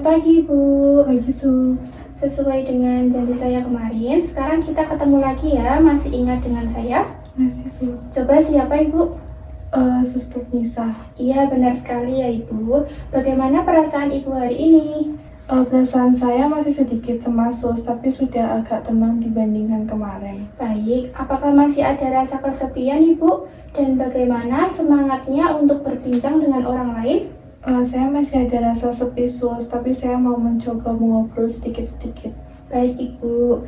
Selamat pagi, Bu. Pagi Sus. Sesuai dengan janji saya kemarin, sekarang kita ketemu lagi ya. Masih ingat dengan saya? Masih Sus. Coba siapa, Ibu? Suster Nisa. Iya, benar sekali ya, Ibu. Bagaimana perasaan Ibu hari ini? Perasaan saya masih sedikit cemas Sus, tapi sudah agak tenang dibandingkan kemarin. Baik, apakah masih ada rasa kesepian, Ibu? Dan bagaimana semangatnya untuk berbincang dengan orang lain? Saya masih ada rasa sepi Sus, tapi saya mau mencoba mengobrol sedikit-sedikit. Baik, Ibu.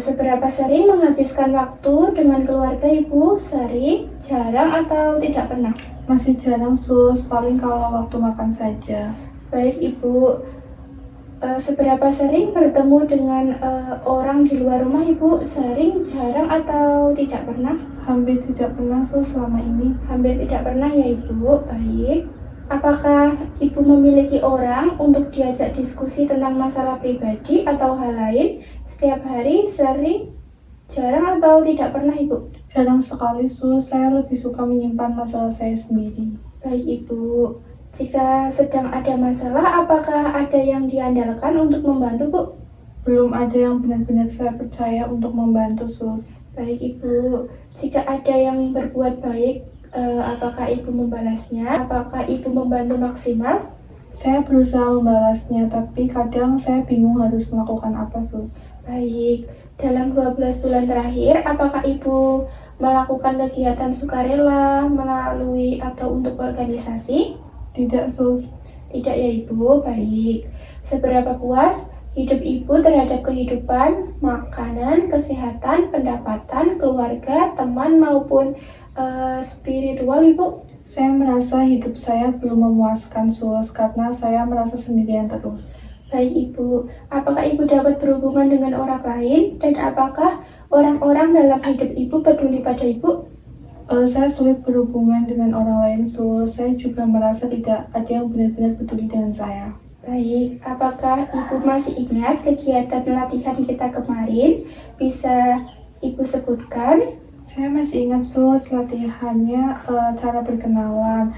Seberapa sering menghabiskan waktu dengan keluarga Ibu? Sering, jarang, atau tidak pernah? Masih jarang Sus, paling kalau waktu makan saja. Baik, Ibu. Seberapa sering bertemu dengan orang di luar rumah Ibu? Sering, jarang, atau tidak pernah? Hampir tidak pernah Sus selama ini. Hampir tidak pernah ya Ibu. Baik. Apakah Ibu memiliki orang untuk diajak diskusi tentang masalah pribadi atau hal lain setiap hari, sering, jarang, atau tidak pernah Ibu? Jarang sekali Sus, saya lebih suka menyimpan masalah saya sendiri. Baik Ibu. Jika sedang ada masalah, apakah ada yang diandalkan untuk membantu Bu? Belum ada yang benar-benar saya percaya untuk membantu Sus. Baik Ibu. Jika ada yang berbuat baik, apakah Ibu membalasnya? Apakah Ibu membantu maksimal? Saya berusaha membalasnya, tapi kadang saya bingung harus melakukan apa Sus. Baik. Dalam 12 bulan terakhir, apakah Ibu melakukan kegiatan sukarela melalui atau untuk organisasi? Tidak Sus. Tidak ya Ibu. Baik. Seberapa puas hidup Ibu terhadap kehidupan, makanan, kesehatan, pendapatan, keluarga, teman, maupun spiritual Ibu? Saya merasa hidup saya belum memuaskan Sus, karena saya merasa sendirian terus. Baik Ibu, apakah Ibu dapat berhubungan dengan orang lain dan apakah orang-orang dalam hidup Ibu peduli pada Ibu? Saya sulit berhubungan dengan orang lain Sus, saya juga merasa tidak ada yang benar-benar peduli dengan saya. Baik, apakah Ibu masih ingat kegiatan latihan kita kemarin? Bisa Ibu sebutkan? Saya masih ingat Sus, latihannya cara berkenalan.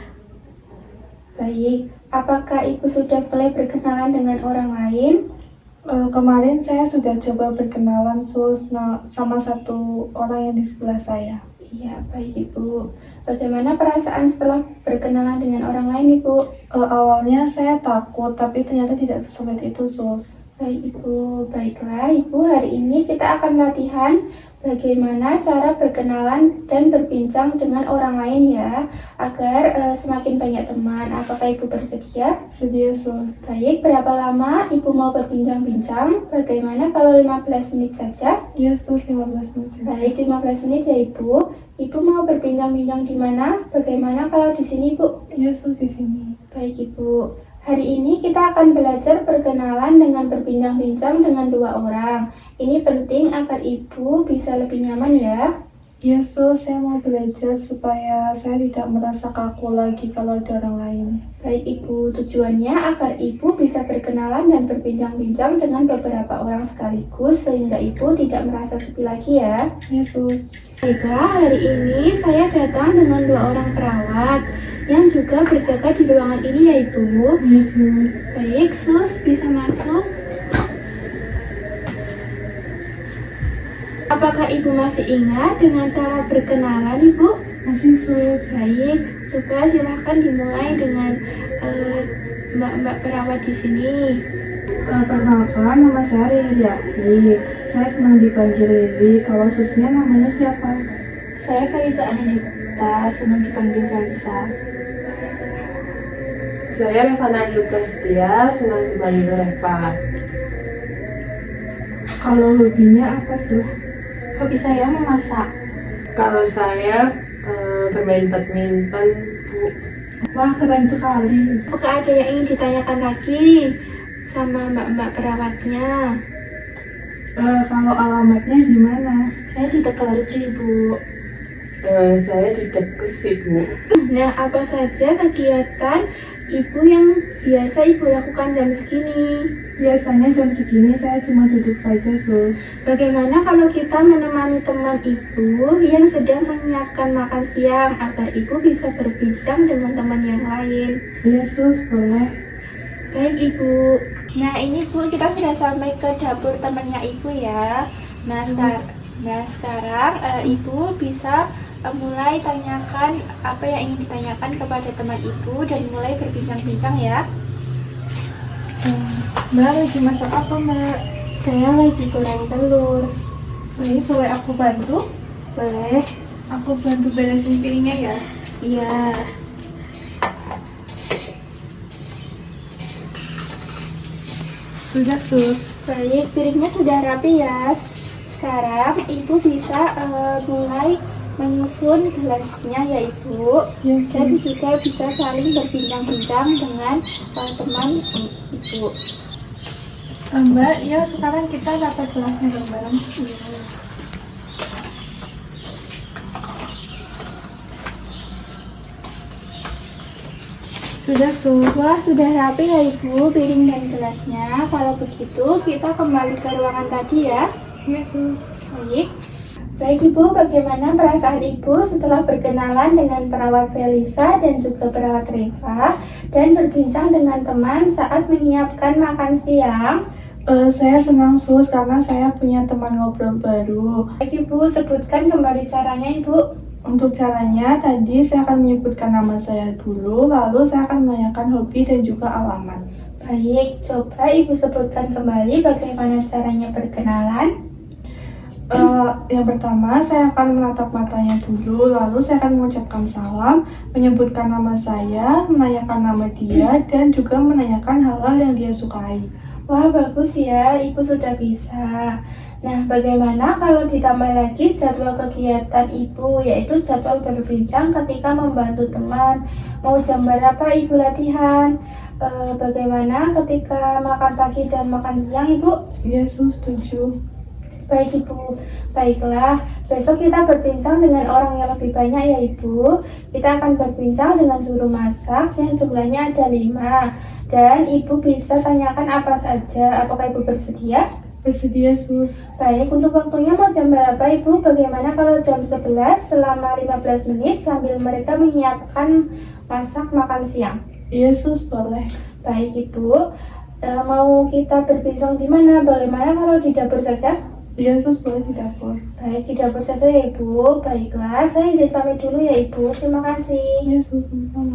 Baik, apakah Ibu sudah mulai berkenalan dengan orang lain? Kemarin saya sudah coba berkenalan Sus, sama satu orang yang di sebelah saya. Iya, baik Ibu. Bagaimana perasaan setelah berkenalan dengan orang lain Ibu? Awalnya saya takut, tapi ternyata tidak sesulit itu Sus. Baik Ibu, baiklah Ibu, hari ini kita akan latihan bagaimana cara berkenalan dan berbincang dengan orang lain ya, agar semakin banyak teman. Apakah Ibu bersedia? Sedia Sus. Baik, berapa lama Ibu mau berbincang-bincang? Bagaimana kalau 15 menit saja? Iya Sus, 15 menit saja. Baik, 15 menit ya Ibu. Ibu mau berbincang-bincang di mana? Bagaimana kalau di sini Ibu? Iya Sus, di sini. Baik Ibu. Hari ini kita akan belajar berkenalan dengan berbincang-bincang dengan dua orang. Ini penting agar Ibu bisa lebih nyaman ya. Iya Sus, saya mau belajar supaya saya tidak merasa kaku lagi kalau ada orang lain. Baik Ibu, tujuannya agar Ibu bisa berkenalan dan berbincang-bincang dengan beberapa orang sekaligus sehingga Ibu tidak merasa sepi lagi ya. Iya Sus. Baiklah, hari ini saya datang dengan dua orang perawat yang juga berjaga di ruangan ini ya Ibu. Iya Sus. Baik, Sus, bisa masuk. Apakah Ibu masih ingat dengan cara berkenalan Ibu? Masih Sus. Baik, coba silahkan dimulai dengan mbak-mbak perawat di sini. Perkenalkan, nama saya Liliati. Saya senang dipanggil Lili. Kalau Susnya namanya siapa? Saya Faiza Anindita, senang dipanggil Faiza. Saya Revana Yukastia, senang dipanggil Reva. Kalau hobinya apa Sus? Hobi saya memasak. Kalau saya bermain badminton, Bu. Wah, keren sekali. Apakah ada yang ingin ditanyakan lagi sama mbak-mbak perawatnya? Kalau alamatnya di mana? Saya di Tegalrejo, Ibu. Saya di Depkes, Bu. Nah, apa saja kegiatan Ibu yang biasa Ibu lakukan jam segini? Biasanya jam segini saya cuma duduk saja Sus. Bagaimana kalau kita menemani teman Ibu yang sedang menyiapkan makan siang agar Ibu bisa berbincang dengan teman yang lain? Iya Sus, boleh. Baik Ibu, Nah ini Bu, kita sudah sampai ke dapur temannya Ibu ya. Nah sekarang Ibu bisa mulai tanyakan apa yang ingin ditanyakan kepada teman Ibu dan mulai berbincang-bincang ya. Mbak lagi masak apa Mbak? Saya lagi goreng telur. Ini boleh aku bantu? Boleh? Aku bantu beresin piringnya ya. Iya. Sudah sus. Baik, piringnya sudah rapi ya. Sekarang Ibu bisa mulai menyusun gelasnya ya Ibu. Ya, Dan sus. juga bisa saling berbincang-bincang dengan teman Ibu. Mbak, ya sekarang kita dapat gelasnya bareng-bareng. Sudah sus. Wah, sudah rapi ya Ibu piring dan gelasnya. Kalau begitu, kita kembali ke ruangan tadi ya. Ya sus. Baik. Baik Ibu, bagaimana perasaan Ibu setelah berkenalan dengan perawat Felisa dan juga perawat Reva dan berbincang dengan teman saat menyiapkan makan siang? Saya senang sus karena saya punya teman ngobrol baru. Baik Ibu, sebutkan kembali caranya Ibu. Untuk caranya, tadi saya akan menyebutkan nama saya dulu, lalu saya akan menanyakan hobi dan juga alamat. Baik, coba Ibu sebutkan kembali bagaimana caranya berkenalan. Yang pertama, saya akan menatap matanya dulu, lalu saya akan mengucapkan salam, menyebutkan nama saya, menanyakan nama dia, dan juga menanyakan hal-hal yang dia sukai. Wah, bagus ya, Ibu sudah bisa. Nah, bagaimana kalau ditambah lagi jadwal kegiatan Ibu, yaitu jadwal berbincang ketika membantu teman? Mau jam berapa Ibu latihan? Bagaimana ketika makan pagi dan makan siang Ibu? Ya, sus, setuju. Baik Ibu, baiklah. Besok kita berbincang dengan orang yang lebih banyak ya Ibu. Kita akan berbincang dengan juru masak yang jumlahnya ada 5. Dan Ibu bisa tanyakan apa saja. Apakah Ibu bersedia? Bersedia, sus. Baik, untuk waktunya mau jam berapa Ibu? Bagaimana kalau jam 11 selama 15 menit sambil mereka menyiapkan masak makan siang? Iya, sus, boleh. Baik Ibu, mau kita berbincang di mana? Bagaimana kalau di dapur saja? Iya, sus, boleh di dapur. Baik, di dapur saja ya Ibu. Baiklah, saya izin pamit dulu ya Ibu. Terima kasih. Iya, sus, sama-sama.